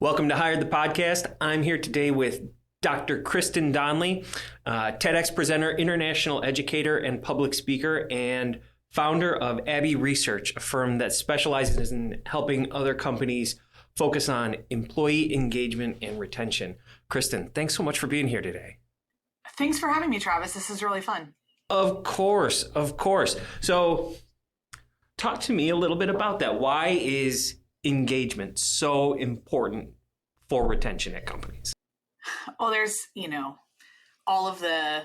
Welcome to Hired the Podcast. I'm here today with Dr. Kristen Donnelly, TEDx presenter, international educator, and public speaker, and founder of Abbey Research, a firm that specializes in helping other companies focus on employee engagement and retention. Kristen, thanks so much for being here today. Thanks for having me, Travis. This is really fun. Of course. So talk to me a little bit about that. Why is engagement so important for retention at companies? Well, there's, all of the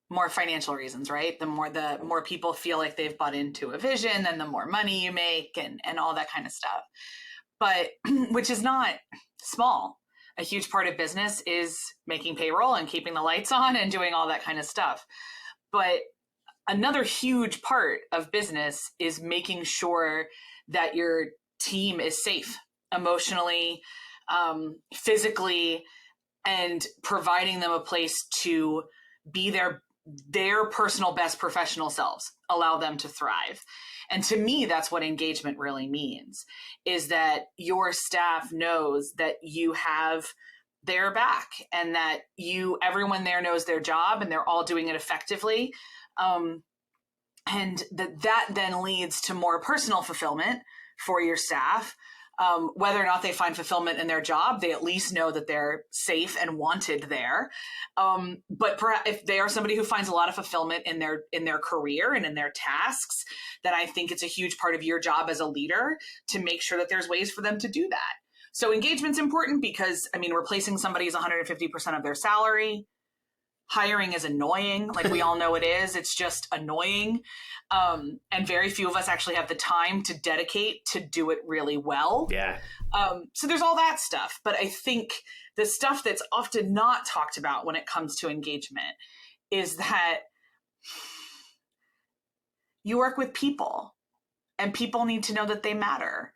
more financial reasons, right? The more people feel like they've bought into a vision, then the more money you make and all that kind of stuff. But which is not small. A huge part of business is making payroll and keeping the lights on and doing all that kind of stuff. But another huge part of business is making sure that your team is safe emotionally, physically, and providing them a place to be their personal best professional selves, allow them to thrive. And to me, that's what engagement really means, is that your staff knows that you have their back and that everyone there knows their job and they're all doing it effectively. And that then leads to more personal fulfillment for your staff. Whether or not they find fulfillment in their job, they at least know that they're safe and wanted there. But if they are somebody who finds a lot of fulfillment in their career and in their tasks, then I think it's a huge part of your job as a leader to make sure that there's ways for them to do that. So engagement's important because, replacing somebody is 150% of their salary. Hiring is annoying, like we all know it is. It's just annoying. And very few of us actually have the time to dedicate to do it really well. Yeah. So there's all that stuff. But I think the stuff that's often not talked about when it comes to engagement is that you work with people and people need to know that they matter.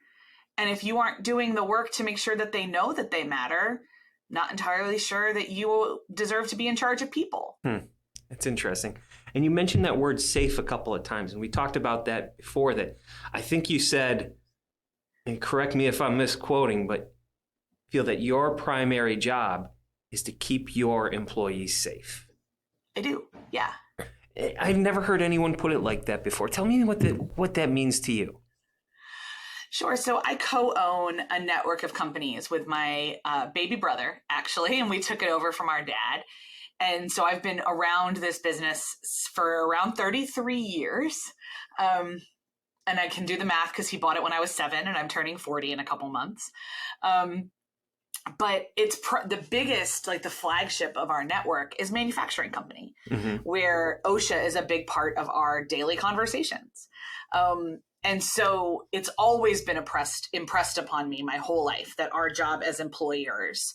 And if you aren't doing the work to make sure that they know that they matter, not entirely sure that you deserve to be in charge of people. That's interesting. And you mentioned that word safe a couple of times, and we talked about that before. That I think you said, and correct me if I'm misquoting, but feel that your primary job is to keep your employees safe. I do, yeah. I've never heard anyone put it like that before. Tell me what that means to you. Sure. So I co-own a network of companies with my baby brother, actually, and we took it over from our dad. And so I've been around this business for around 33 years. And I can do the math because he bought it when I was 7 and I'm turning 40 in a couple months. But it's the biggest, the flagship of our network is manufacturing company, where OSHA is a big part of our daily conversations. And so it's always been impressed upon me my whole life that our job as employers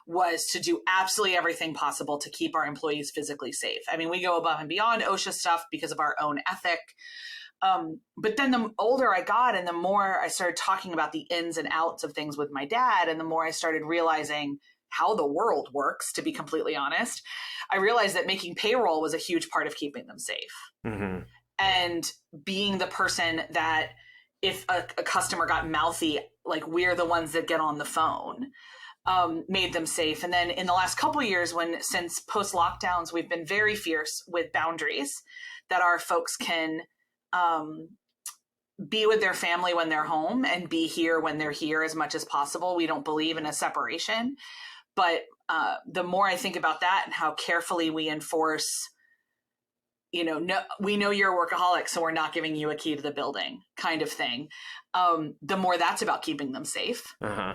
was to do absolutely everything possible to keep our employees physically safe. We go above and beyond OSHA stuff because of our own ethic. But then the older I got and the more I started talking about the ins and outs of things with my dad, and the more I started realizing how the world works, to be completely honest, I realized that making payroll was a huge part of keeping them safe. Mm-hmm. And being the person that if a customer got mouthy, we're the ones that get on the phone, made them safe. And then in the last couple of years, since post lockdowns, we've been very fierce with boundaries that our folks can be with their family when they're home and be here when they're here as much as possible. We don't believe in a separation, but the more I think about that and how carefully we enforce, no, we know you're a workaholic, so we're not giving you a key to the building kind of thing. The more that's about keeping them safe. Uh-huh.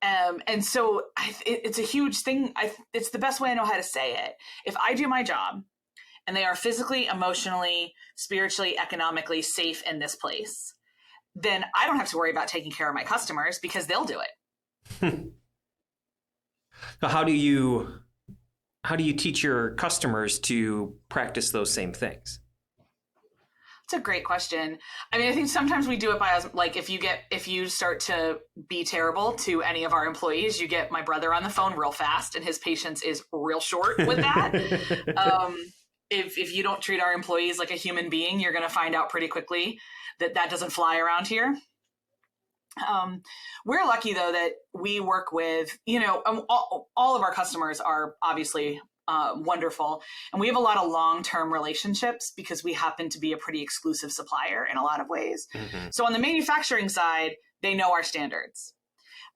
And so it's a huge thing. It's the best way I know how to say it. If I do my job and they are physically, emotionally, spiritually, economically safe in this place, then I don't have to worry about taking care of my customers because they'll do it. So how do you teach your customers to practice those same things? It's a great question. I think sometimes we do it by if you start to be terrible to any of our employees, you get my brother on the phone real fast and his patience is real short with that. If you don't treat our employees like a human being, you're going to find out pretty quickly that doesn't fly around here. We're lucky though that we work with, all of our customers are obviously wonderful. And we have a lot of long-term relationships because we happen to be a pretty exclusive supplier in a lot of ways. Mm-hmm. So on the manufacturing side, they know our standards.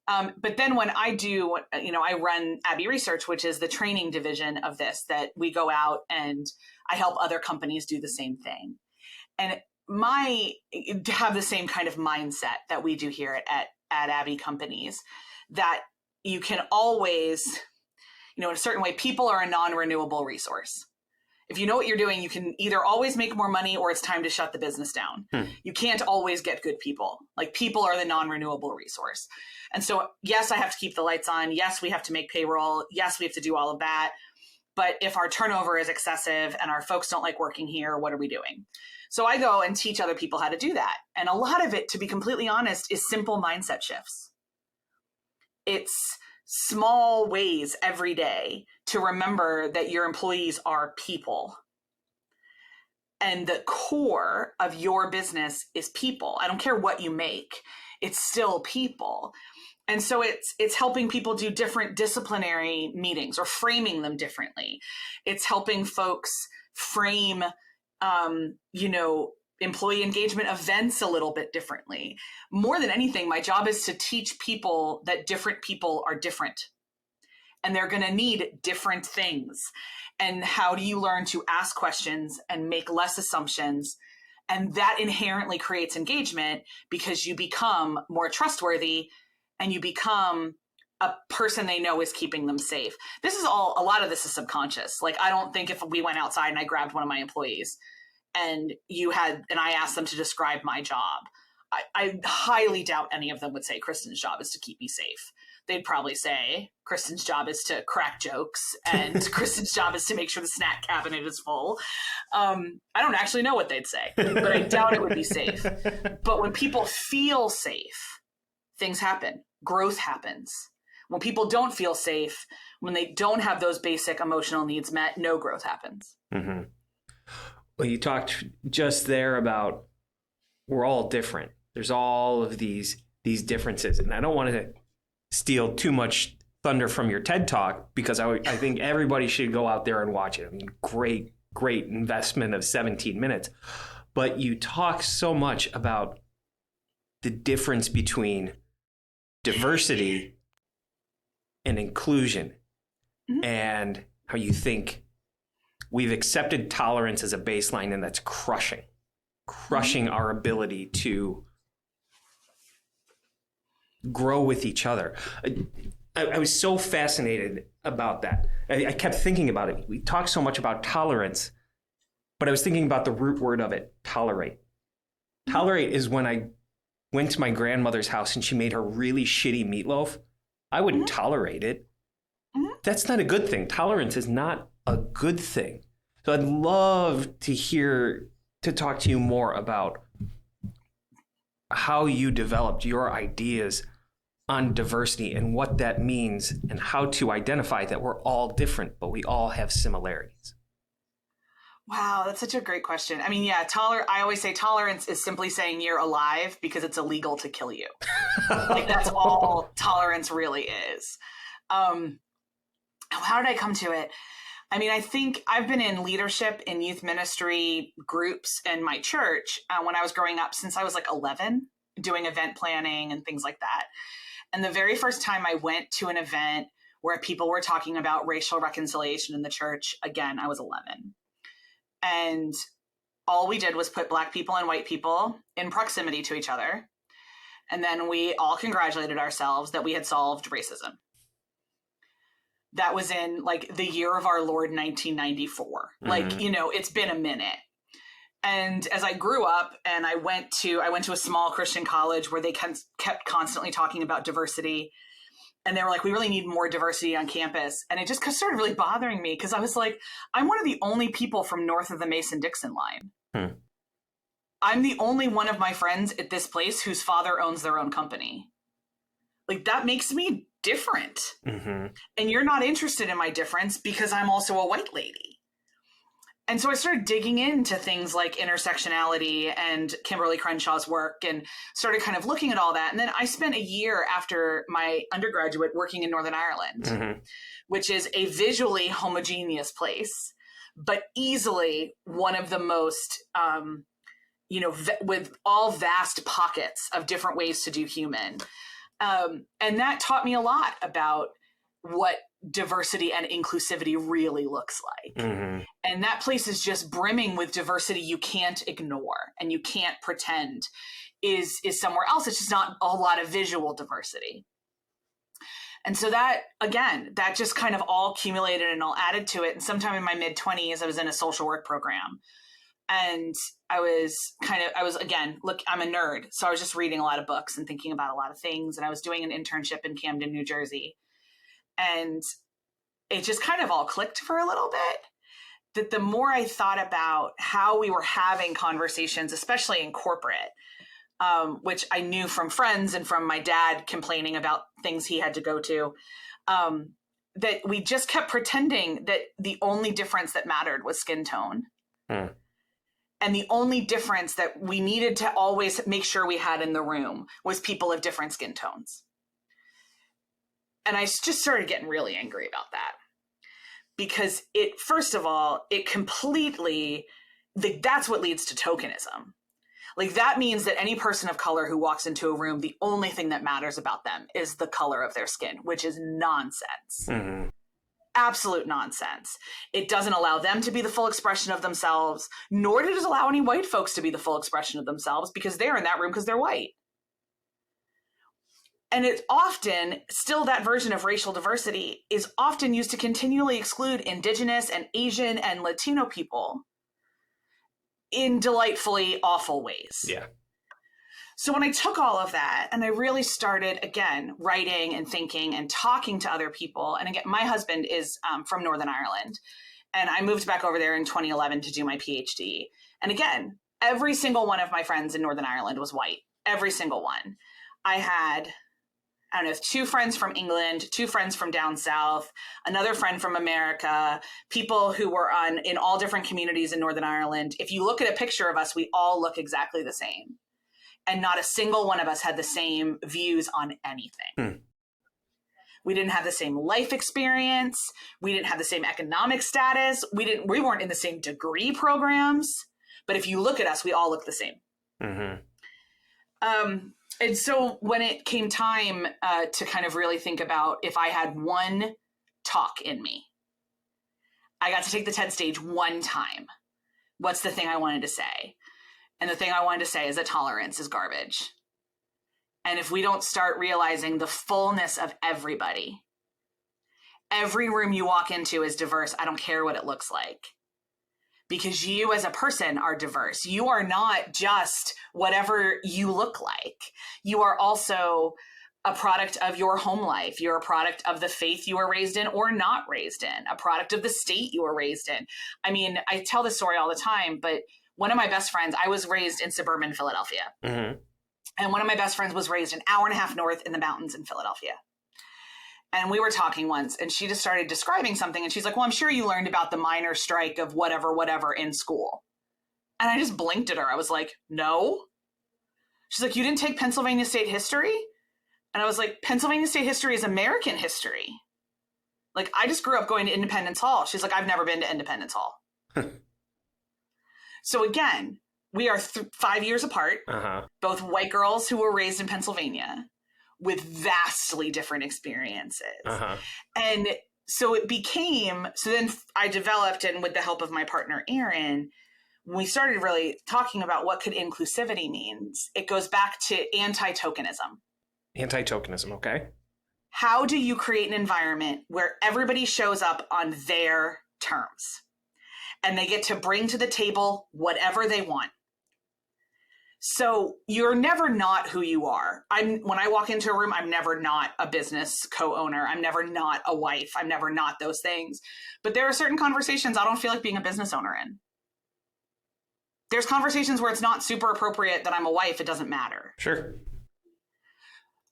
But then when I do, I run Abbey Research, which is the training division of this, that we go out and I help other companies do the same thing. And to have the same kind of mindset that we do here at Abbey companies, that you can always, in a certain way, people are a non-renewable resource. If you know what you're doing, you can either always make more money or it's time to shut the business down. You can't always get good people. Like, people are the non-renewable resource. And so, yes, I have to keep the lights on. Yes, we have to make payroll. Yes, we have to do all of that. But if our turnover is excessive and our folks don't like working here, what are we doing? So I go and teach other people how to do that. And a lot of it, to be completely honest, is simple mindset shifts. It's small ways every day to remember that your employees are people. And the core of your business is people. I don't care what you make. It's still people. And so it's helping people do different disciplinary meetings or framing them differently. It's helping folks frame employee engagement events a little bit differently. More than anything, my job is to teach people that different people are different and they're going to need different things. And how do you learn to ask questions and make less assumptions? And that inherently creates engagement because you become more trustworthy and you become a person they know is keeping them safe. A lot of this is subconscious. Like, I don't think if we went outside and I grabbed one of my employees and I asked them to describe my job, I highly doubt any of them would say Kristen's job is to keep me safe. They'd probably say Kristen's job is to crack jokes and Kristen's job is to make sure the snack cabinet is full. I don't actually know what they'd say, but I doubt it would be safe. But when people feel safe, things happen. Growth happens. When people don't feel safe, when they don't have those basic emotional needs met, no growth happens. Mm-hmm. Well, you talked just there about we're all different. There's all of these differences. And I don't want to steal too much thunder from your TED Talk because I think everybody should go out there and watch it. I mean, great investment of 17 minutes. But you talk so much about the difference between diversity and inclusion, mm-hmm. and how you think we've accepted tolerance as a baseline, and that's crushing mm-hmm. our ability to grow with each other. I was so fascinated about that. I kept thinking about it. We talk so much about tolerance, but I was thinking about the root word of it, tolerate. Mm-hmm. Tolerate is when I went to my grandmother's house and she made her really shitty meatloaf. I wouldn't mm-hmm. tolerate it. Mm-hmm. That's not a good thing. Tolerance is not a good thing. So I'd love to talk to you more about how you developed your ideas on diversity and what that means and how to identify that we're all different, but we all have similarities. Wow, that's such a great question. I mean, yeah, I always say tolerance is simply saying you're alive because it's illegal to kill you. Like, that's all tolerance really is. How did I come to it? I mean, I think I've been in leadership in youth ministry groups in my church when I was growing up since I was like 11, doing event planning and things like that. And the very first time I went to an event where people were talking about racial reconciliation in the church, again, I was 11. And all we did was put Black people and white people in proximity to each other. And then we all congratulated ourselves that we had solved racism. That was in like the year of our Lord, 1994. Mm-hmm. Like, it's been a minute. And as I grew up and I went to a small Christian college where they kept constantly talking about diversity. And they were like, we really need more diversity on campus. And it just started really bothering me because I was like, I'm one of the only people from north of the Mason-Dixon line. Hmm. I'm the only one of my friends at this place whose father owns their own company. Like, that makes me different. Mm-hmm. And you're not interested in my difference because I'm also a white lady. And so I started digging into things like intersectionality and Kimberly Crenshaw's work and started kind of looking at all that. And then I spent a year after my undergraduate working in Northern Ireland, which is a visually homogeneous place, but easily one of the most, with all vast pockets of different ways to do human. And that taught me a lot about what diversity and inclusivity really looks like. And that place is just brimming with diversity you can't ignore and you can't pretend is somewhere else. It's just not a lot of visual diversity. And so that, again, that just kind of all accumulated and all added to it. And sometime in my mid-20s, I was in a social work program. And I was again, look, I'm a nerd. So I was just reading a lot of books and thinking about a lot of things. And I was doing an internship in Camden, New Jersey. And it just kind of all clicked for a little bit, that the more I thought about how we were having conversations, especially in corporate, which I knew from friends and from my dad complaining about things he had to go to, that we just kept pretending that the only difference that mattered was skin tone. And the only difference that we needed to always make sure we had in the room was people of different skin tones. And I just started getting really angry about that, because first of all, that's what leads to tokenism. Like, that means that any person of color who walks into a room, the only thing that matters about them is the color of their skin, which is nonsense. Absolute nonsense. It doesn't allow them to be the full expression of themselves, nor does it allow any white folks to be the full expression of themselves, because they're in that room because they're white. And it's often still, that version of racial diversity is often used to continually exclude Indigenous and Asian and Latino people in delightfully awful ways. Yeah. So when I took all of that and I really started, again, writing and thinking and talking to other people, and again, my husband is from Northern Ireland, and I moved back over there in 2011 to do my PhD. And again, every single one of my friends in Northern Ireland was white. Every single one. I had, 2 friends from England, 2 friends from down south, another friend from America, people who were in all different communities in Northern Ireland. If you look at a picture of us, we all look exactly the same. And not a single one of us had the same views on anything. We didn't have the same life experience. We didn't have the same economic status. We weren't in the same degree programs. But if you look at us, we all look the same. And so when it came time to kind of really think about if I had one talk in me, I got to take the TED stage one time. What's the thing I wanted to say? And the thing I wanted to say is that tolerance is garbage. And if we don't start realizing the fullness of everybody, every room you walk into is diverse. I don't care what it looks like. Because you as a person are diverse. You are not just whatever you look like. You are also a product of your home life. You're a product of the faith you were raised in or not raised in, a product of the state you were raised in. I mean, I tell this story all the time, but one of my best friends, I was raised in suburban Philadelphia. And one of my best friends was raised an hour and a half north in the mountains in Philadelphia. And we were talking once, and she just started describing something. And she's like, well, I'm sure you learned about the miners' strike of whatever in school. And I just blinked at her. I was like, no. She's like, you didn't take Pennsylvania state history? And I was like, Pennsylvania state history is American history. Like, I just grew up going to Independence Hall. She's like, I've never been to Independence Hall. So again, we are 5 years apart, both white girls who were raised in Pennsylvania with vastly different experiences. And so then I developed, and with the help of my partner, Aaron, when we started really talking about what could inclusivity means, it goes back to anti-tokenism. Anti-tokenism, okay. How do you create an environment where everybody shows up on their terms? And they get to bring to the table whatever they want. So you're never not who you are. When I walk into a room, I'm never not a business co-owner. I'm never not a wife. I'm never not those things. But there are certain conversations I don't feel like being a business owner in. There's conversations where it's not super appropriate that I'm a wife. It doesn't matter. Sure.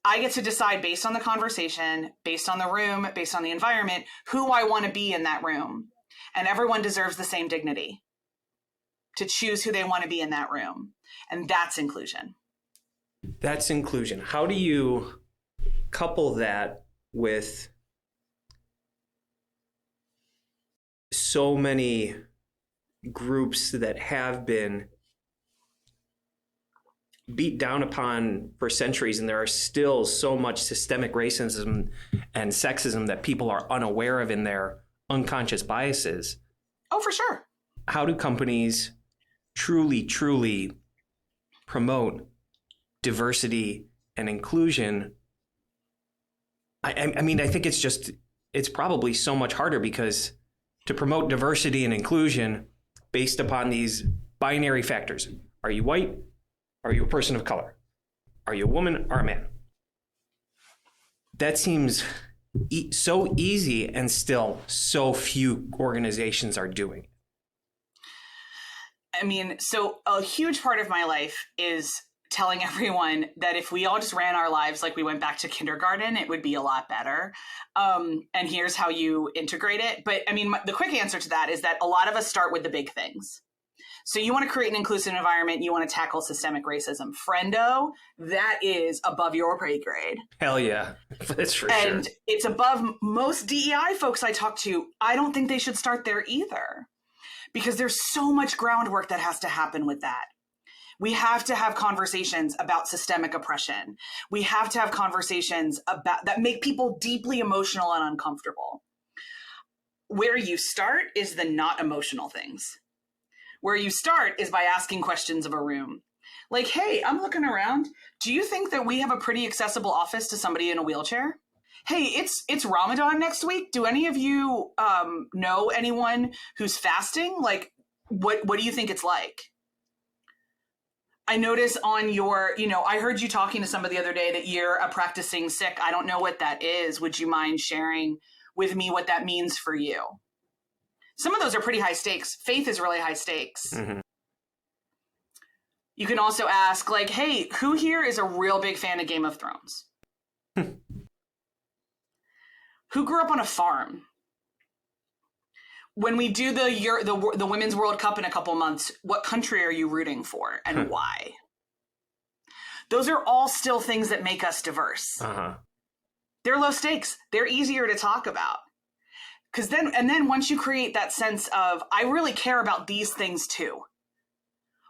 I get to decide based on the conversation, based on the room, based on the environment, who I want to be in that room. And everyone deserves the same dignity. to choose who they want to be in that room. And that's inclusion. That's inclusion. How do you couple that with so many groups that have been beat down upon for centuries, and there are still so much systemic racism and sexism that people are unaware of in their unconscious biases? Oh, for sure. How do companies truly promote diversity and inclusion? I mean, I think it's probably so much harder, because to promote diversity and inclusion based upon these binary factors, are you white? Are you a person of color? Are you a woman or a man? That seems so easy, and still so few organizations are doing it. I mean, so a huge part of my life is telling everyone that if we all just ran our lives like we went back to kindergarten, it would be a lot better. And here's how you integrate it. But I mean, the quick answer to that is that a lot of us start with the big things. So you want to create an inclusive environment. You want to tackle systemic racism. Friendo, that is above your pay grade. Hell yeah. That's for sure. And it's above most DEI folks I talk to. I don't think they should start there either, because there's so much groundwork that has to happen with that. We have to have conversations about systemic oppression. We have to have conversations about that make people deeply emotional and uncomfortable. Where you start is the not emotional things. Where you start is by asking questions of a room. Like, hey, I'm looking around. Do you think that we have a pretty accessible office to somebody in a wheelchair? Hey, it's Ramadan next week. Do any of you know anyone who's fasting? Like, what do you think it's like? I notice on your, I heard you talking to somebody the other day that you're a practicing Sikh. I don't know what that is. Would you mind sharing with me what that means for you? Some of those are pretty high stakes. Faith is really high stakes. Mm-hmm. You can also ask, like, hey, who here is a real big fan of Game of Thrones? Who grew up on a farm? When we do the Women's World Cup in a couple months, what country are you rooting for and why? Those are all still things that make us diverse. Uh-huh. They're low stakes. They're easier to talk about. Because then once you create that sense of, I really care about these things too,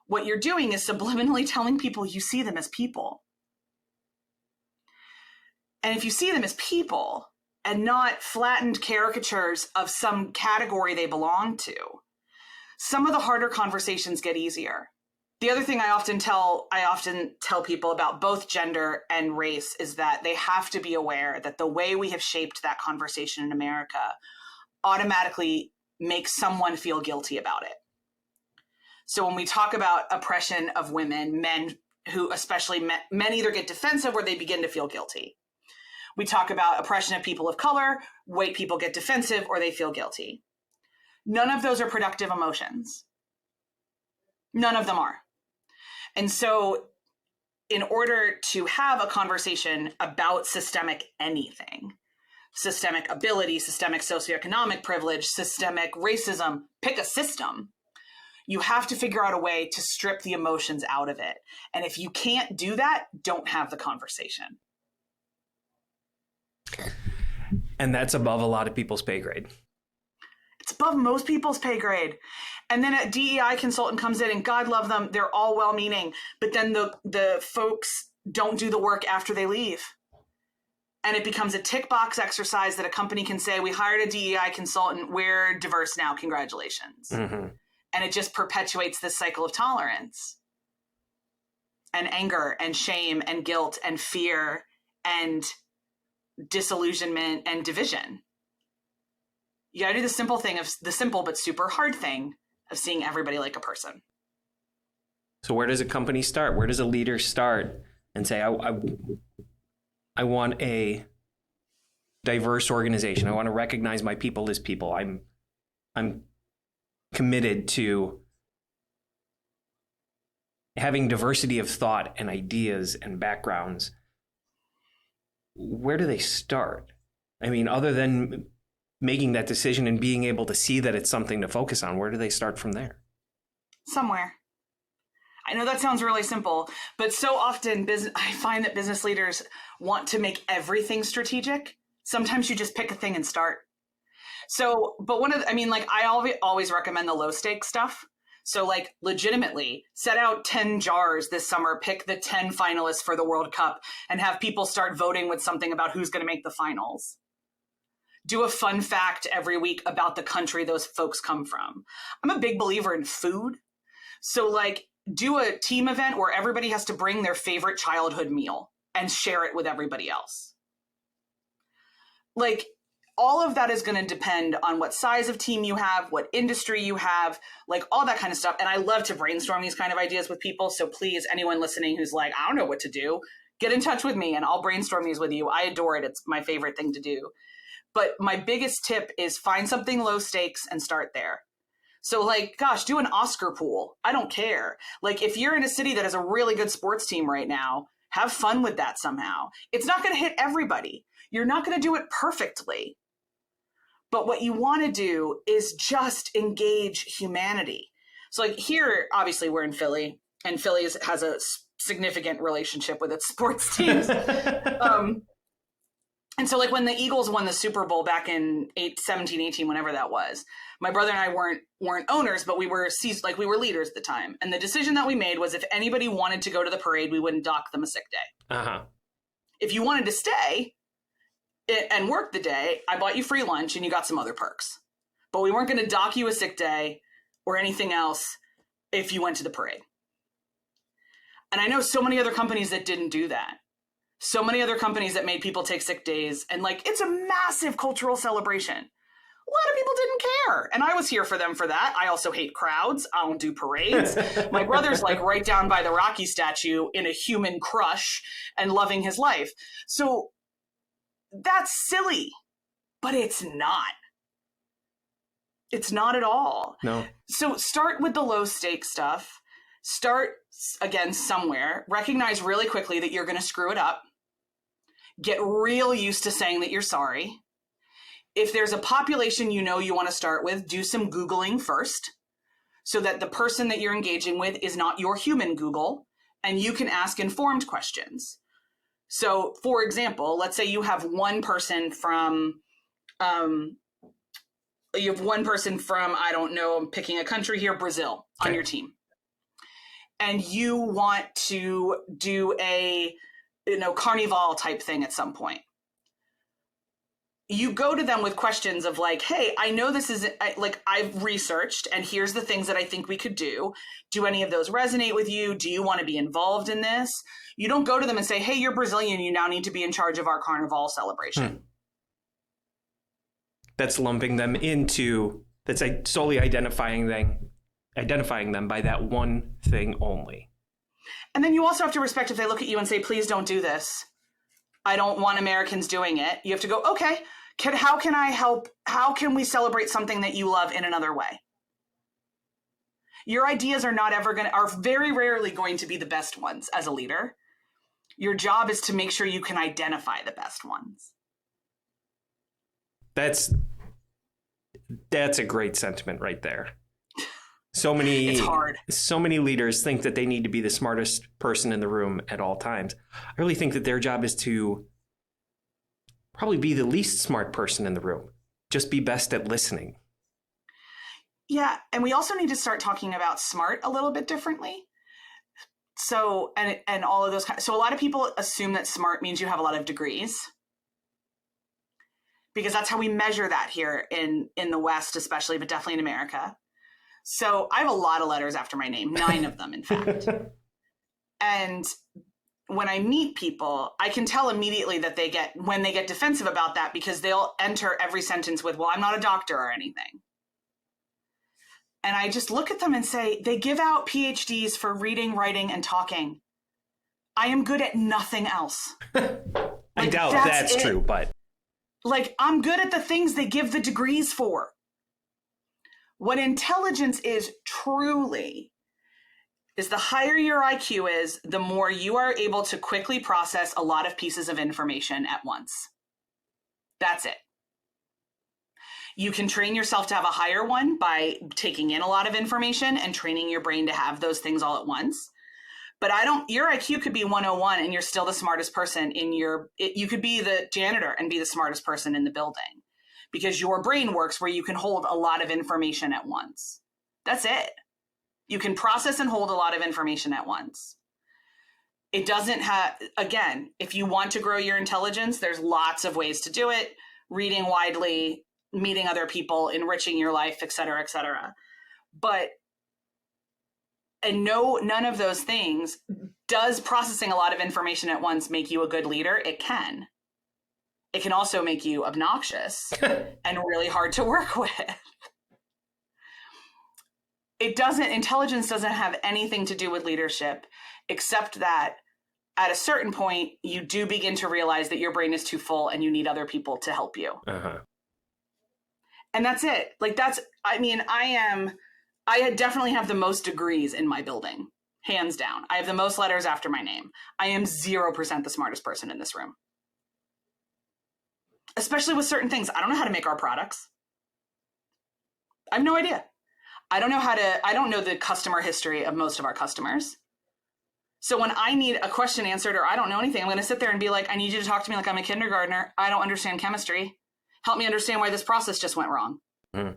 what you're doing is subliminally telling people you see them as people. And if you see them as people and not flattened caricatures of some category they belong to, some of the harder conversations get easier. The other thing I often tell people about both gender and race is that they have to be aware that the way we have shaped that conversation in America automatically makes someone feel guilty about it. So when we talk about oppression of women, men who especially men either get defensive or they begin to feel guilty. We talk about oppression of people of color, white people get defensive or they feel guilty. None of those are productive emotions. None of them are. And so in order to have a conversation about systemic anything, systemic ability, systemic socioeconomic privilege, systemic racism, pick a system, you have to figure out a way to strip the emotions out of it. And if you can't do that, don't have the conversation. And that's above a lot of people's pay grade. It's above most people's pay grade. And then a DEI consultant comes in, and God love them, they're all well-meaning, but then the folks don't do the work after they leave. And it becomes a tick box exercise that a company can say, we hired a DEI consultant, we're diverse now, congratulations. Mm-hmm. And it just perpetuates this cycle of tolerance and anger and shame and guilt and fear and disillusionment and division. You got to do the simple but super hard thing of seeing everybody like a person. So where does a company start? Where does a leader start and say, I want a diverse organization. I want to recognize my people as people. I'm committed to having diversity of thought and ideas and backgrounds. Where do they start? I mean, other than making that decision and being able to see that it's something to focus on, where do they start from there? somewhere. I know that sounds really simple, but so often I find that business leaders want to make everything strategic. Sometimes you just pick a thing and start. So, but I always recommend the low stakes stuff. So like legitimately set out 10 jars this summer, pick the 10 finalists for the World Cup and have people start voting with something about who's going to make the finals. Do a fun fact every week about the country those folks come from. I'm a big believer in food. So like do a team event where everybody has to bring their favorite childhood meal and share it with everybody else. Like all of that is going to depend on what size of team you have, what industry you have, like all that kind of stuff. And I love to brainstorm these kind of ideas with people. So please, anyone listening who's like, I don't know what to do, get in touch with me and I'll brainstorm these with you. I adore it. It's my favorite thing to do. But my biggest tip is find something low stakes and start there. So like, gosh, do an Oscar pool. I don't care. Like if you're in a city that has a really good sports team right now, have fun with that somehow. It's not going to hit everybody. You're not going to do it perfectly. But what you want to do is just engage humanity. So like here, obviously we're in Philly and Philly has a significant relationship with its sports teams. And so like when the Eagles won the Super Bowl back in 17, 18, whenever that was, my brother and I weren't owners, but we were leaders at the time. And the decision that we made was if anybody wanted to go to the parade, we wouldn't dock them a sick day. Uh-huh. If you wanted to stay and work the day, I bought you free lunch and you got some other perks. But we weren't going to dock you a sick day or anything else if you went to the parade. And I know so many other companies that didn't do that. So many other companies that made people take sick days. And like, it's a massive cultural celebration. A lot of people didn't care. And I was here for them for that. I also hate crowds. I don't do parades. My brother's like right down by the Rocky statue in a human crush and loving his life. So that's silly, but it's not. It's not at all. No. So start with the low stakes stuff. Start again somewhere. Recognize really quickly that you're going to screw it up. Get real used to saying that you're sorry. If there's a population you want to start with, do some Googling first so that the person that you're engaging with is not your human Google and you can ask informed questions. So for example, let's say you have one person from, I don't know, I'm picking a country here, Brazil, on your team. And you want to do a, carnival type thing at some point. You go to them with questions of like, hey, I know this is like I've researched and here's the things that I think we could do. Do any of those resonate with you? Do you want to be involved in this? You don't go to them and say, hey, you're Brazilian. You now need to be in charge of our carnival celebration. That's lumping them into, that's solely identifying them by that one thing only. And then you also have to respect if they look at you and say, please don't do this. I don't want Americans doing it. You have to go, okay, how can I help? How can we celebrate something that you love in another way? Your ideas are very rarely going to be the best ones as a leader. Your job is to make sure you can identify the best ones. That's a great sentiment right there. It's hard. So many leaders think that they need to be the smartest person in the room at all times. I really think that their job is to probably be the least smart person in the room. Just be best at listening. Yeah. And we also need to start talking about smart a little bit differently. So, and all of those kinds. So a lot of people assume that smart means you have a lot of degrees. Because that's how we measure that here in the West, especially, but definitely in America. So I have a lot of letters after my name, 9 of them, in fact. And when I meet people, I can tell immediately that when they get defensive about that, because they'll enter every sentence with, well, I'm not a doctor or anything. And I just look at them and say, they give out PhDs for reading, writing, and talking. I am good at nothing else. I doubt that's true, but. Like, I'm good at the things they give the degrees for. What intelligence is truly is the higher your IQ is, the more you are able to quickly process a lot of pieces of information at once. That's it. You can train yourself to have a higher one by taking in a lot of information and training your brain to have those things all at once. But your IQ could be 101 and you're still the smartest person you could be the janitor and be the smartest person in the building because your brain works where you can hold a lot of information at once. That's it. You can process and hold a lot of information at once. It doesn't have, again, if you want to grow your intelligence, there's lots of ways to do it. Reading widely, meeting other people, enriching your life, et cetera, et cetera. None of those things, does processing a lot of information at once make you a good leader? It can. It can also make you obnoxious and really hard to work with. Intelligence doesn't have anything to do with leadership, except that at a certain point, you do begin to realize that your brain is too full and you need other people to help you. Uh-huh. And that's it. I definitely have the most degrees in my building, hands down. I have the most letters after my name. I am 0% the smartest person in this room. Especially with certain things. I don't know how to make our products. I have no idea. I don't know the customer history of most of our customers. So when I need a question answered or I don't know anything, I'm going to sit there and be like, I need you to talk to me like I'm a kindergartner. I don't understand chemistry. Help me understand why this process just went wrong. Mm.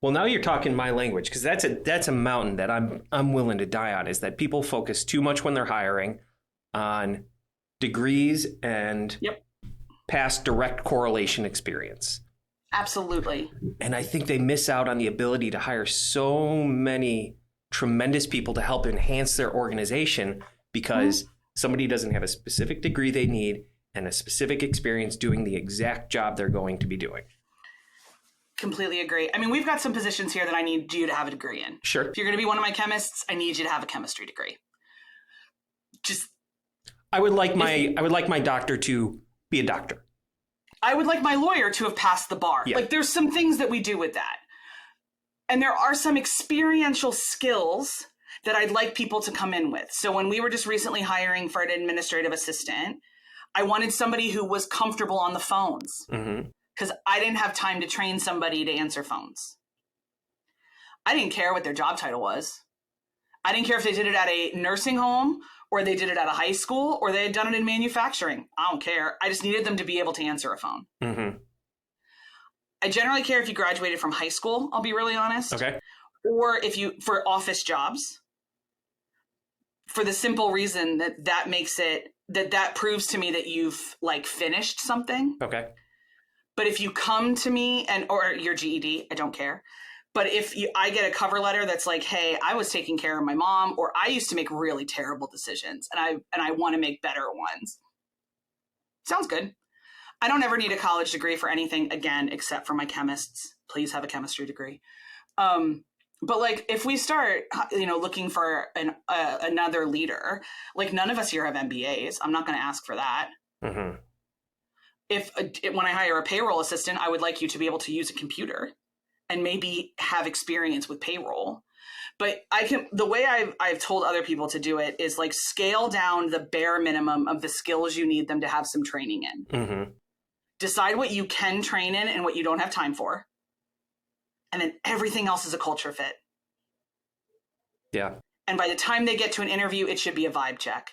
Well, now you're talking my language, because that's a mountain that I'm willing to die on, is that people focus too much when they're hiring on degrees and past direct correlation experience. Absolutely. And I think they miss out on the ability to hire so many tremendous people to help enhance their organization because somebody doesn't have a specific degree they need and a specific experience doing the exact job they're going to be doing. Completely agree. I mean, we've got some positions here that I need you to have a degree in. Sure. If you're going to be one of my chemists, I need you to have a chemistry degree. I would like my doctor to be a doctor. I would like my lawyer to have passed the bar. Yeah. Like, there's some things that we do with that. And there are some experiential skills that I'd like people to come in with. So when we were just recently hiring for an administrative assistant, I wanted somebody who was comfortable on the phones. Mm-hmm. Because I didn't have time to train somebody to answer phones. I didn't care what their job title was. I didn't care if they did it at a nursing home or they did it at a high school or they had done it in manufacturing. I don't care. I just needed them to be able to answer a phone. Mm-hmm. I generally care if you graduated from high school, I'll be really honest. Okay. Or for office jobs. For the simple reason that makes it, that proves to me that you've finished something. Okay. But if you come to me or your GED, I don't care. But if I get a cover letter that's like, hey, I was taking care of my mom, or I used to make really terrible decisions and I want to make better ones. Sounds good. I don't ever need a college degree for anything again, except for my chemists. Please have a chemistry degree. But if we start, looking for another leader, none of us here have MBAs. I'm not going to ask for that. Mm-hmm. When I hire a payroll assistant, I would like you to be able to use a computer and maybe have experience with payroll. But the way I've told other people to do it is scale down the bare minimum of the skills you need them to have some training in. Mm-hmm. Decide what you can train in and what you don't have time for. And then everything else is a culture fit. Yeah. And by the time they get to an interview, it should be a vibe check.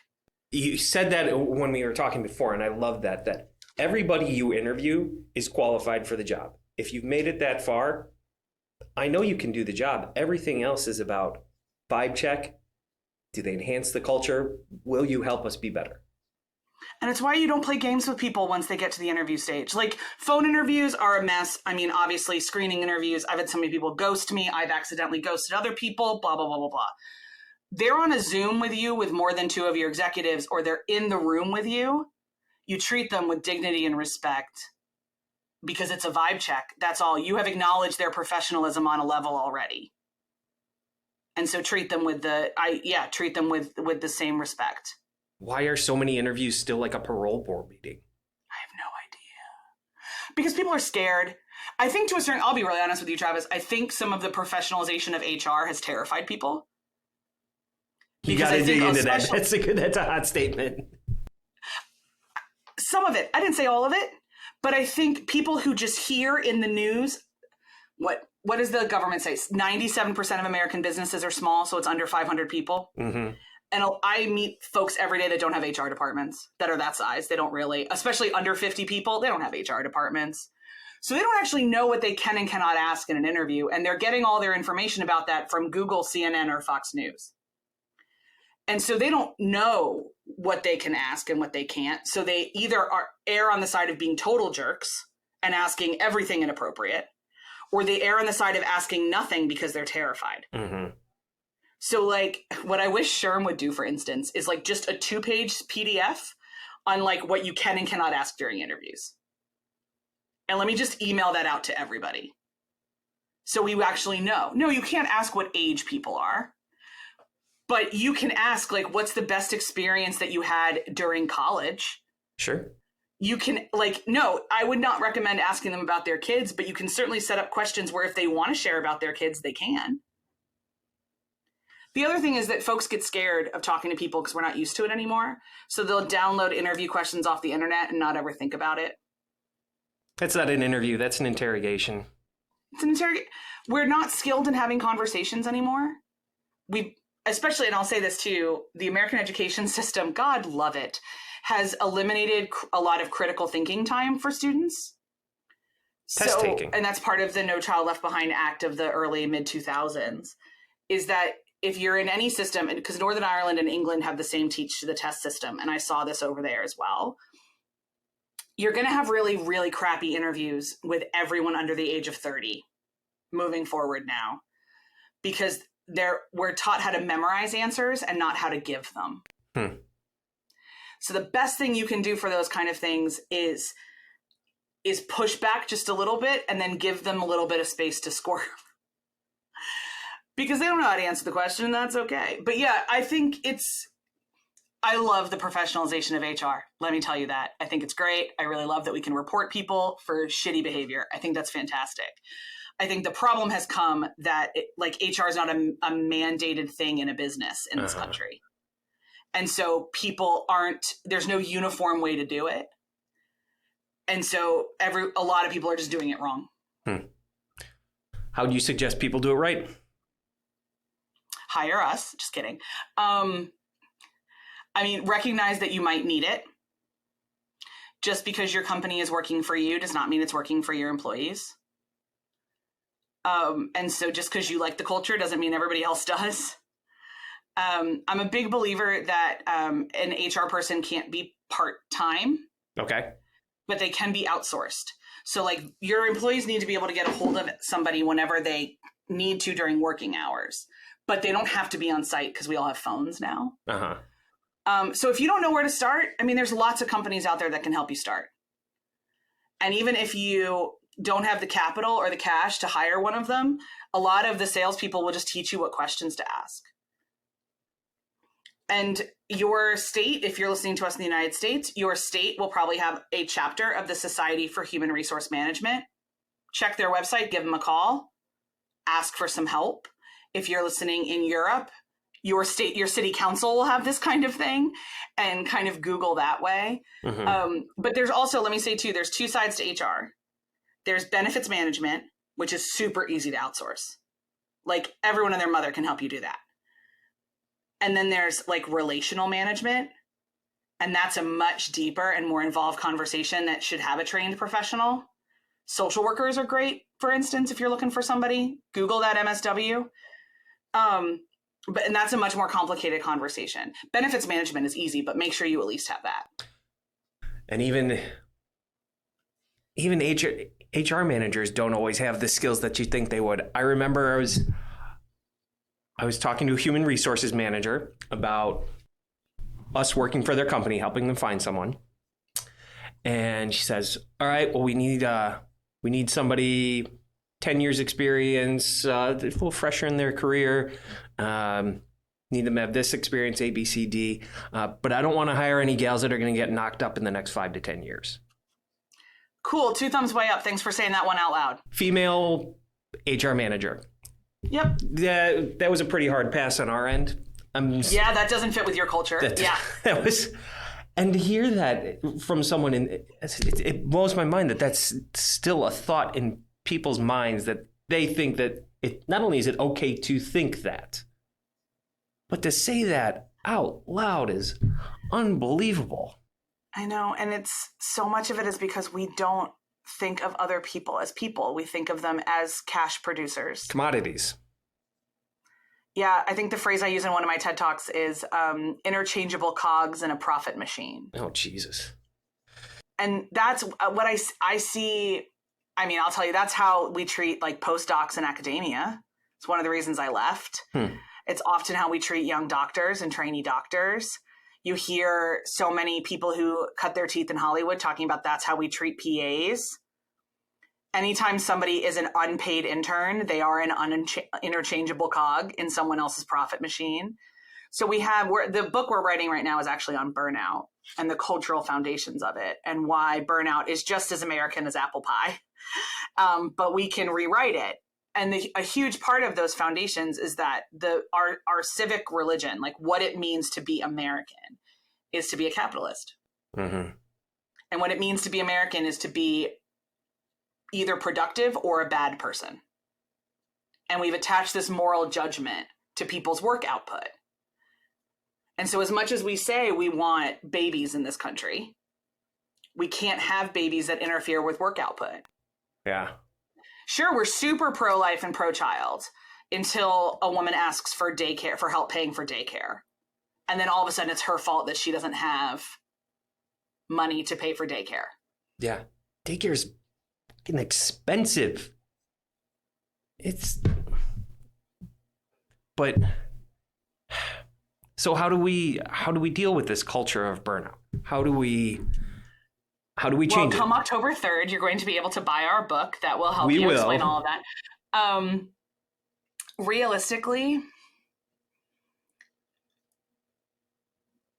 You said that when we were talking before, and I love that everybody you interview is qualified for the job. If you've made it that far, I know you can do the job. Everything else is about vibe check. Do they enhance the culture? Will you help us be better? And it's why you don't play games with people once they get to the interview stage. Phone interviews are a mess. I mean, obviously, screening interviews, I've had so many people ghost me. I've accidentally ghosted other people, blah, blah, blah, blah, blah. They're on a Zoom with you with more than two of your executives, or they're in the room with you. You treat them with dignity and respect because it's a vibe check. That's all. You have acknowledged their professionalism on a level already. And so treat them with the same respect. Why are so many interviews still like a parole board meeting? I have no idea. Because people are scared. I think I'll be really honest with you, Travis. I think some of the professionalization of HR has terrified people. You got to dig into that. That's a hot statement. Some of it. I didn't say all of it, But I think people who just hear in the news, what does the government say? 97% of American businesses are small, so it's under 500 people. Mm-hmm. And I meet folks every day that don't have HR departments that are that size. They don't really, especially under 50 people, they don't have HR departments. So they don't actually know what they can and cannot ask in an interview. And they're getting all their information about that from Google, CNN, or Fox News. And so they don't know what they can ask and what they can't. So they either err on the side of being total jerks and asking everything inappropriate, or they err on the side of asking nothing because they're terrified. Mm-hmm. So like what I wish SHRM would do, for instance, is like just a 2-page PDF on like what you can and cannot ask during interviews. And let me just email that out to everybody. So we actually know. No, you can't ask what age people are, but you can ask like, what's the best experience that you had during college? Sure. You can like, no, I would not recommend asking them about their kids, but you can certainly set up questions where if they want to share about their kids, they can. The other thing is that folks get scared of talking to people because we're not used to it anymore. So they'll download interview questions off the internet and not ever think about it. That's not an interview. That's an interrogation. It's an interrogation. We're not skilled in having conversations anymore. Especially, and I'll say this too, the American education system, God love it, has eliminated a lot of critical thinking time for students. Test taking. And that's part of the No Child Left Behind Act of the early mid-2000s, is that if you're in any system, because Northern Ireland and England have the same teach to the test system, and I saw this over there as well, you're going to have really, really crappy interviews with everyone under the age of 30 moving forward now, because we're taught how to memorize answers and not how to give them. So the best thing you can do for those kind of things is push back just a little bit and then give them a little bit of space to score. Because they don't know how to answer the question, and that's okay. But yeah, I love the professionalization of HR. Let me tell you that. I think it's great. I really love that we can report people for shitty behavior. I think that's fantastic. I think the problem has come that HR is not a mandated thing in a business in this country. And so there's no uniform way to do it. And so a lot of people are just doing it wrong. How do you suggest people do it right? Hire us. Just kidding. Recognize that you might need it. Just because your company is working for you does not mean it's working for your employees. And so just because you like the culture doesn't mean everybody else does. I'm a big believer that an HR person can't be part-time. Okay. But they can be outsourced. So like your employees need to be able to get a hold of somebody whenever they need to during working hours. But they don't have to be on site because we all have phones now. So if you don't know where to start, there's lots of companies out there that can help you start. And even if you don't have the capital or the cash to hire one of them, a lot of the salespeople will just teach you what questions to ask. And your state, if you're listening to us in the United States, your state will probably have a chapter of the Society for Human Resource Management. Check their website, give them a call, ask for some help. If you're listening in Europe, your city council will have this kind of thing, and kind of Google that way. But there's also, let me say too, there's two sides to HR. There's benefits management, which is super easy to outsource. Like everyone and their mother can help you do that. And then there's like relational management, and that's a much deeper and more involved conversation that should have a trained professional. Social workers are great, for instance, if you're looking for somebody. Google that MSW. And that's a much more complicated conversation. Benefits management is easy, but make sure you at least have that. And even HR managers don't always have the skills that you think they would. I remember I was talking to a human resources manager about us working for their company, helping them find someone. And she says, all right, well, we need somebody 10 years experience, a little fresher in their career, need them to have this experience, A, B, C, D. But I don't want to hire any gals that are going to get knocked up in the next 5 to 10 years. Cool. 2 thumbs way up. Thanks for saying that one out loud. Female HR manager. Yep. That was a pretty hard pass on our end. Yeah, that doesn't fit with your culture. That was, And to hear that from someone, it blows my mind that that's still a thought in people's minds, that they think that it not only is it okay to think that, but to say that out loud is unbelievable. I know. And it's so much of it is because we don't think of other people as people. We think of them as cash producers. Commodities. Yeah, I think the phrase I use in one of my TED Talks is interchangeable cogs in a profit machine. Oh, Jesus. And that's what I see. I mean, I'll tell you, that's how we treat like postdocs in academia. It's one of the reasons I left. It's often how we treat young doctors and trainee doctors. You hear so many people who cut their teeth in Hollywood talking about that's how we treat PAs. Anytime somebody is an unpaid intern, they are an interchangeable cog in someone else's profit machine. So the book we're writing right now is actually on burnout and the cultural foundations of it, and why burnout is just as American as apple pie. But we can rewrite it. And a huge part of those foundations is that our civic religion, like what it means to be American, is to be a capitalist. Mm-hmm. And what it means to be American is to be either productive or a bad person. And we've attached this moral judgment to people's work output. And so as much as we say we want babies in this country, we can't have babies that interfere with work output. Yeah. Sure, we're super pro-life and pro-child until a woman asks for daycare, for help paying for daycare. And then all of a sudden it's her fault that she doesn't have money to pay for daycare. Yeah. Daycare's expensive. But so how do we deal with this culture of burnout? How do we change it? Come October 3rd, you're going to be able to buy our book that will help you explain all of that. Realistically,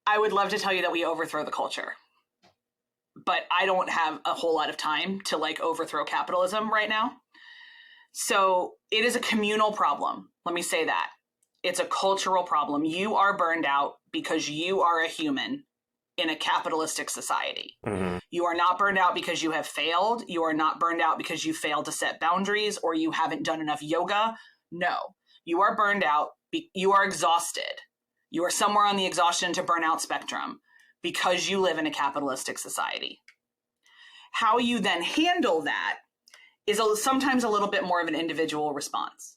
I would love to tell you that we overthrow the culture, but I don't have a whole lot of time to overthrow capitalism right now. So it is a communal problem. Let me say that. It's a cultural problem. You are burned out because you are a human in a capitalistic society. Mm-hmm. You are not burned out because you have failed. You are not burned out because you failed to set boundaries or you haven't done enough yoga. No, you are burned out. You are exhausted. You are somewhere on the exhaustion to burnout spectrum because you live in a capitalistic society. How you then handle that is sometimes a little bit more of an individual response.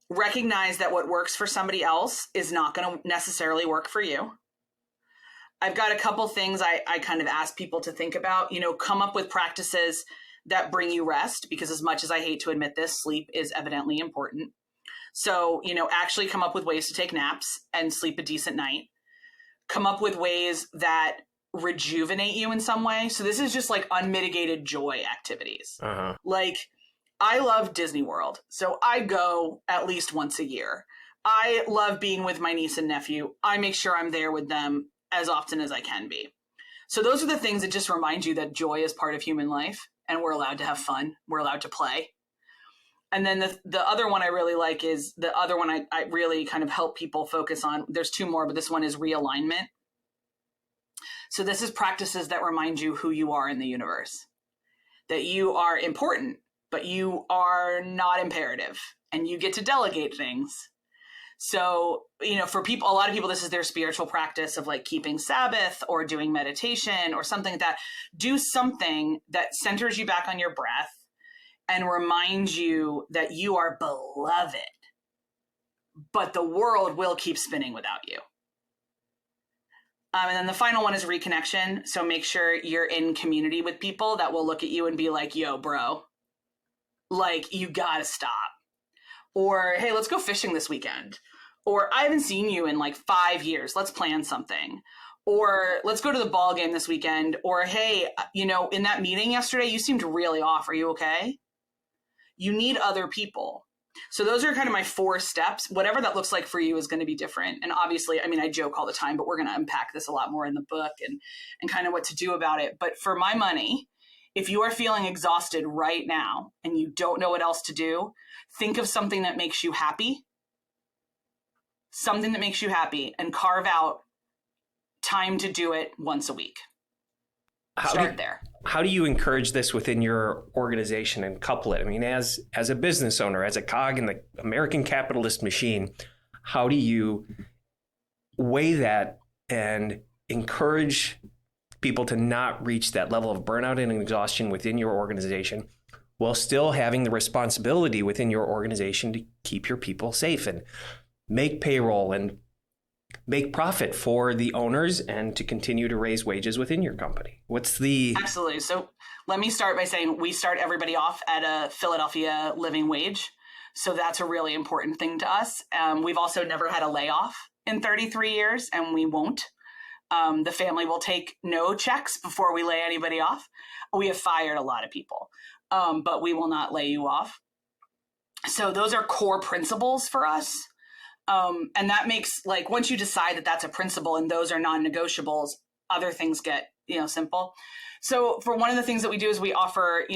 Recognize that what works for somebody else is not going to necessarily work for you. I've got a couple things I kind of ask people to think about. Come up with practices that bring you rest, because as much as I hate to admit this, sleep is evidently important. So, actually come up with ways to take naps and sleep a decent night. Come up with ways that rejuvenate you in some way. So this is just unmitigated joy activities. Uh-huh. I love Disney World, so I go at least once a year. I love being with my niece and nephew. I make sure I'm there with them as often as I can be. So those are the things that just remind you that joy is part of human life and we're allowed to have fun. We're allowed to play. And then the other one I really like is the other one I really kind of help people focus on. There's two more, but this one is realignment. So this is practices that remind you who you are in the universe, that you are important, but you are not imperative and you get to delegate things. So, for people, a lot of people, this is their spiritual practice of keeping Sabbath or doing meditation or something like that. Do something that centers you back on your breath and reminds you that you are beloved, but the world will keep spinning without you. And then the final one is reconnection. So make sure you're in community with people that will look at you and be like, yo, bro, you gotta stop. Or, hey, let's go fishing this weekend. Or I haven't seen you in 5 years. Let's plan something. Or let's go to the ball game this weekend. Or, hey, in that meeting yesterday, you seemed really off. Are you okay? You need other people. So those are kind of my 4 steps. Whatever that looks like for you is going to be different. And obviously, I joke all the time, but we're going to unpack this a lot more in the book and kind of what to do about it. But for my money, if you are feeling exhausted right now and you don't know what else to do, think of something that makes you happy. Something that makes you happy, and carve out time to do it once a week. Start there. How do you encourage this within your organization and couple it? I mean, as a business owner, as a cog in the American capitalist machine, how do you weigh that and encourage people to not reach that level of burnout and exhaustion within your organization while still having the responsibility within your organization to keep your people safe and make payroll and make profit for the owners and to continue to raise wages within your company? Absolutely. So let me start by saying we start everybody off at a Philadelphia living wage. So that's a really important thing to us. We've also never had a layoff in 33 years, and we won't. The family will take no checks before we lay anybody off. We have fired a lot of people, but we will not lay you off. So those are core principles for us. And that makes, like, once you decide that that's a principle and those are non-negotiables, other things get, simple. So for one of the things that we do is we offer,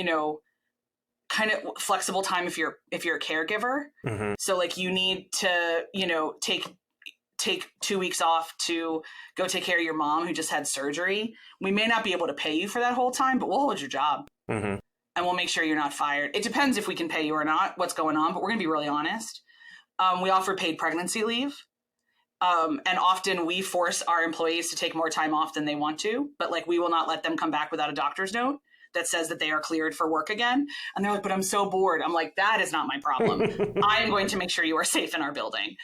kind of flexible time if you're a caregiver. Mm-hmm. So like you need to, take 2 weeks off to go take care of your mom who just had surgery. We may not be able to pay you for that whole time, but we'll hold your job. Mm-hmm. And we'll make sure you're not fired. It depends if we can pay you or not, what's going on, but we're going to be really honest. We offer paid pregnancy leave. And often we force our employees to take more time off than they want to, but like we will not let them come back without a doctor's note that says that they are cleared for work again. And they're like, but I'm so bored. I'm like, that is not my problem. I am going to make sure you are safe in our building.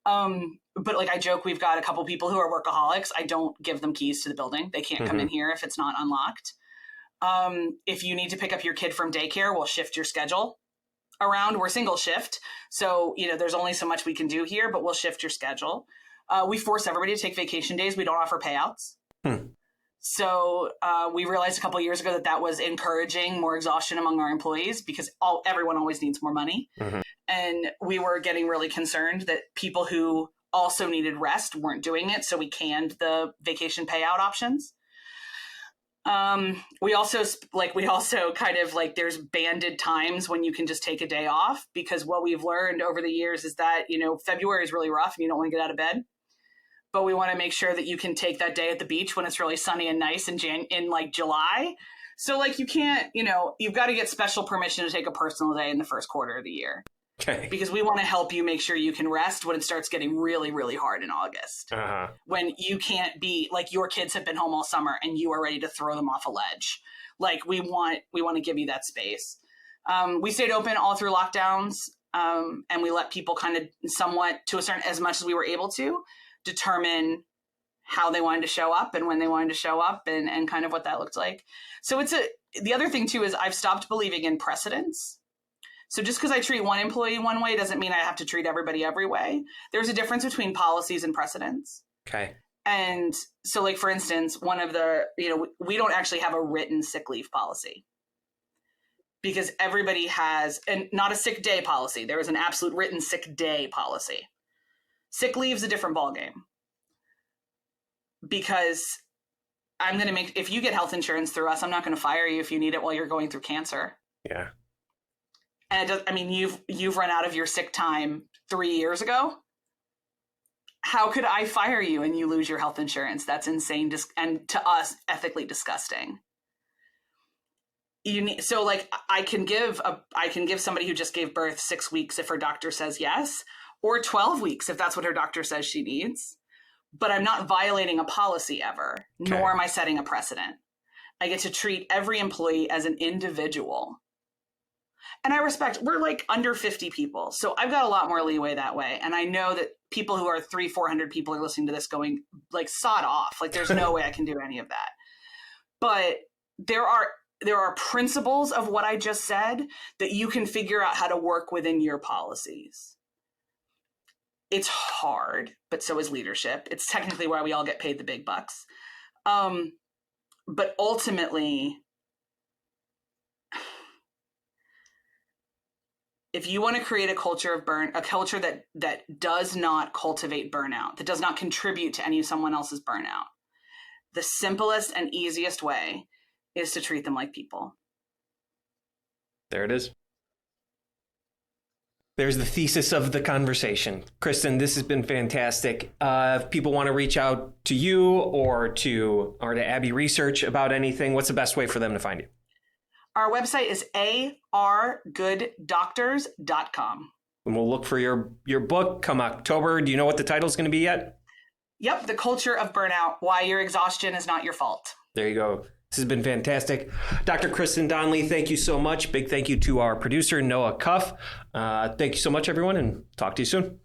But like I joke, we've got a couple people who are workaholics. I don't give them keys to the building. They can't come in here if it's not unlocked. If you need to pick up your kid from daycare, we'll shift your schedule around. We're single shift. So, there's only so much we can do here, but we'll shift your schedule. We force everybody to take vacation days. We don't offer payouts. So we realized a couple of years ago that was encouraging more exhaustion among our employees because everyone always needs more money. Mm-hmm. And we were getting really concerned that people who also needed rest weren't doing it. So we canned the vacation payout options. We also kind of like there's banded times when you can just take a day off, because what we've learned over the years is that, February is really rough and you don't want to get out of bed, but we want to make sure that you can take that day at the beach when it's really sunny and nice in like July. So like you can't, you've got to get special permission to take a personal day in the first quarter of the year. Okay. Because we want to help you make sure you can rest when it starts getting really, really hard in August. Uh-huh. When you can't be like your kids have been home all summer and you are ready to throw them off a ledge. Like we want to give you that space. We stayed open all through lockdowns, and we let people kind of somewhat as much as we were able to determine how they wanted to show up and when they wanted to show up and kind of what that looked like. So the other thing too is I've stopped believing in precedents. So just because I treat one employee one way doesn't mean I have to treat everybody every way. There's a difference between policies and precedents. Okay. And so like, for instance, one of the, we don't actually have a written sick leave policy because everybody has, and not a sick day policy. There is an absolute written sick day policy. Sick leave is a different ballgame because if you get health insurance through us, I'm not going to fire you if you need it while you're going through cancer. Yeah. And you've run out of your sick time 3 years ago. How could I fire you and you lose your health insurance? That's insane, and to us, ethically disgusting. I can give somebody who just gave birth 6 weeks if her doctor says yes, or 12 weeks if that's what her doctor says she needs. But I'm not violating a policy ever, nor am I setting a precedent. I get to treat every employee as an individual. And I respect, we're like under 50 people. So I've got a lot more leeway that way. And I know that people who are 300-400 people are listening to this going like sod off. Like there's no way I can do any of that. But there are principles of what I just said that you can figure out how to work within your policies. It's hard, but so is leadership. It's technically why we all get paid the big bucks. But ultimately, if you want to create a culture of a culture that does not cultivate burnout, that does not contribute to any of someone else's burnout, the simplest and easiest way is to treat them like people. There it is. There's the thesis of the conversation. Kristen, this has been fantastic. If people want to reach out to you or to Abbey Research about anything, what's the best way for them to find you? Our website is argooddoctors.com. And we'll look for your book come October. Do you know what the title is going to be yet? Yep, The Culture of Burnout, Why Your Exhaustion is Not Your Fault. There you go. This has been fantastic. Dr. Kristen Donnelly, thank you so much. Big thank you to our producer, Noah Cuff. Thank you so much, everyone, and talk to you soon.